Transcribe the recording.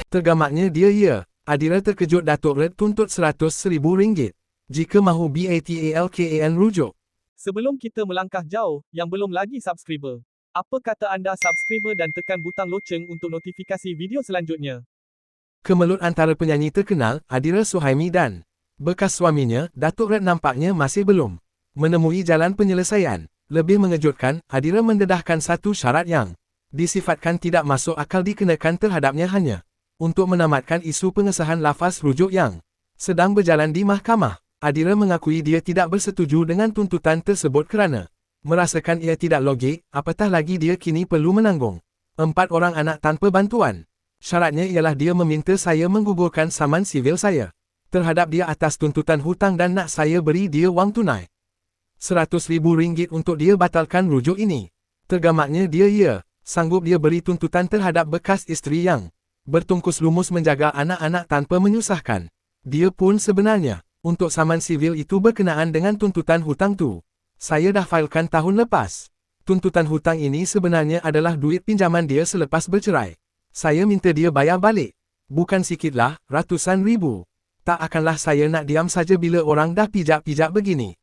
Tergamaknya dia ya. Adira terkejut Datuk Red tuntut RM100,000. Jika mahu BATALKAN rujuk. Sebelum kita melangkah jauh, yang belum lagi subscriber. Apa kata anda subscriber dan tekan butang loceng untuk notifikasi video selanjutnya? Kemelut antara penyanyi terkenal, Adira Suhaimi dan bekas suaminya, Datuk Red nampaknya masih belum menemui jalan penyelesaian. Lebih mengejutkan, Adira mendedahkan satu syarat yang disifatkan tidak masuk akal dikenakan terhadapnya hanya untuk menamatkan isu pengesahan lafaz rujuk yang sedang berjalan di mahkamah. Adira mengakui dia tidak bersetuju dengan tuntutan tersebut kerana merasakan ia tidak logik, apatah lagi dia kini perlu menanggung 4 orang anak tanpa bantuan. Syaratnya ialah dia meminta saya menggugurkan saman sivil saya terhadap dia atas tuntutan hutang dan nak saya beri dia wang tunai RM100,000 untuk dia batalkan rujuk ini. Tergamaknya dia ya, sanggup dia beri tuntutan terhadap bekas isteri yang bertungkus lumus menjaga anak-anak tanpa menyusahkan dia pun sebenarnya. Untuk saman sivil itu berkenaan dengan tuntutan hutang tu. Saya dah failkan tahun lepas. Tuntutan hutang ini sebenarnya adalah duit pinjaman dia selepas bercerai. Saya minta dia bayar balik. Bukan sikitlah, ratusan ribu. Tak akanlah saya nak diam saja bila orang dah pijak-pijak begini.